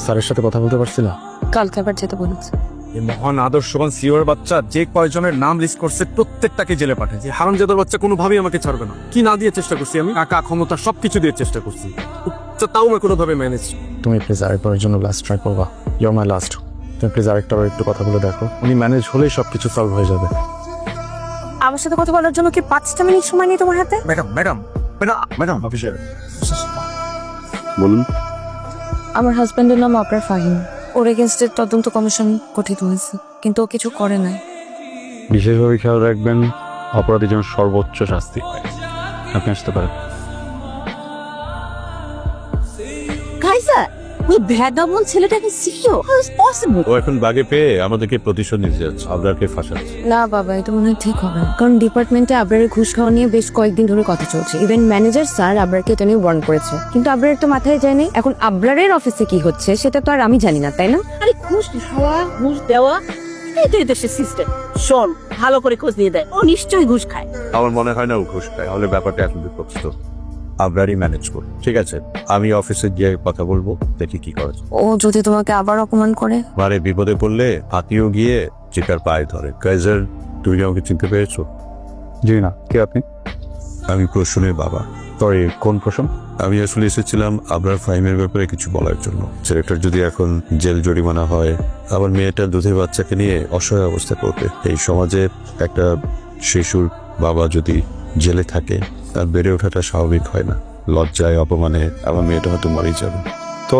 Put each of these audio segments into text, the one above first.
স্যারের সাথে কথা বলতে পারছি না। কালকে আবার যেতে বলেছে। এই মহান আদর্শবান সিওর বাচ্চা যে কয়জনের নাম লিস্ট করছে প্রত্যেকটাকে জেলে পাঠায়। যে হারামজাদার বাচ্চা কোনোভাবেই আমাকে ছাড়বে না। কি না দিয়ে চেষ্টা করছি আমি, টাকা ক্ষমতা সবকিছু দিয়ে চেষ্টা করছি, তাও আমি কোনোভাবে ম্যানেজ। তুমি প্লিজ আরেকবারের জন্য লাস্ট ট্রাই করবা। Your my last. তুমি প্লিজ আরেকটাবার একটু কথা বলে দেখো, উনি ম্যানেজ হলেই সবকিছু সলভ হয়ে যাবে। আমার সাথে কথা বলার জন্য কি 5টা মিনিট সময় নেই তোমার হাতে? Madam madam madam madam officer বলুন। আমার হাজবেন্ডের নাম আবরার ফাহিম। ওর এগেনস্টে তদন্ত কমিশন গঠিত হয়েছে, কিন্তু ও কিছু করে নাই। বিশেষভাবে খেয়াল রাখবেন অপরাধী যেন সর্বোচ্চ শাস্তি পায়। আপনি আসতে পারেন। কাইজার, ওই ভ্যাডাবল ছেলেটাকে সিও হাউ ইজ পসিবল? ও এখন বাগে পেয়ে আমাদেরকে প্রতিশোধ নিতে যাচ্ছে, আবরারকে ফাঁসাচ্ছে। না বাবা, এটা মনে হয় ঠিক হবে না, কারণ ডিপার্টমেন্টে আবরারের ঘুষ খাওয়া নিয়ে বেশ কয়েকদিন ধরে কথা চলছে। ইভেন ম্যানেজার স্যার আবরারকে এটা নিয়ে ওয়ার্ন করেছে, কিন্তু আবরারের তো মাথায় যায়নি। এখন আবরারের অফিসে কি হচ্ছে সেটা তো আর আমি জানি না, তাই না? আরে ঘুষ খাওয়া ঘুষ দেওয়া এটাই তো এদেশের সিস্টেম। শোন, ভালো করে খোঁজ নিয়ে দেয়, ও নিশ্চয়ই ঘুষ খায়। আমার মনে হয় না ও ঘুষ খায়, তাহলে ব্যাপারটা এখন বিপক্ত। আবরারই ম্যানেজ করুন, ঠিক আছে? আমি অফিসে গিয়ে কথা বলবো, দেখি কি করা যায়। ও যদি তোমাকে আবার অপমান করে? মারে বিপদে পড়লে হাতিও গিয়ে চিকার পায়ে ধরে। কাইজার, তুমি কি আমাকে চিনতে পেরেছো? জি না, কে আপনি? আমি প্রসূনের বাবা। সরি, কোন প্রশ্ন? আমি আসলে এসেছিলাম আবরার ফাহিমের ব্যাপারে কিছু বলার জন্য। ছেলেটার যদি এখন জেল জরিমানা হয়, আমার মেয়েটা দুধের বাচ্চাকে নিয়ে অসহায় অবস্থা করবে। এই সমাজে একটা শিশুর বাবা যদি জেলে থাকে, তার বেড়ে ওঠাটা স্বাভাবিক হয় না। লজ্জায় অপমানে আমার মেয়েটা হয়তো মরেই যাবে। তো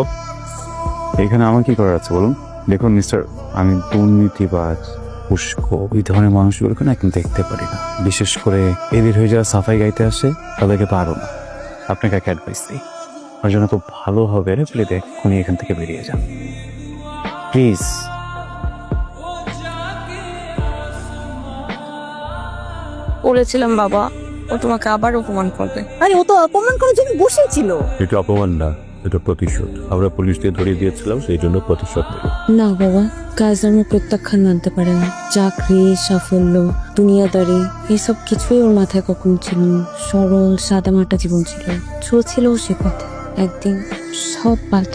এখানে আমার কি করার আছে বলুন? দেখুন মিস্টার, আমি দুর্নীতিবাজ উস্কো এই ধরনের মানুষগুলোকে না এখন দেখতে পারি না। বিশেষ করে এদের হয়ে যারা সাফাই গাইতে আসে তাদেরকে তো আরো না। আপনাকে একটা অ্যাডভাইস দিই, আমার জন্য খুব ভালো হবে প্লিজ এক্ষুনি এখান থেকে বেরিয়ে যান প্লিজ। বলেছিলাম বাবা, ও তোমাকে আবার অপমান করবে। আরে ও তো অপমান করার জন্য বসেছিল। এটা অপমান না, এটা প্রতিশোধ। আমরা পুলিশ দিয়ে ধরিয়ে দিয়েছিলাম, সেই জন্য প্রতিশোধ নিল। না বাবা, কাজের প্রত্যাখ্যান মানতে পারে না। চাকরি, সাফল্য, দুনিয়াদারি এইসব কিছুই ওর মাথায় কখনো ছিল না। সরল সাদামাটা জীবন ছিল, চলছিল সে পথে। একদিন সব পাল্টে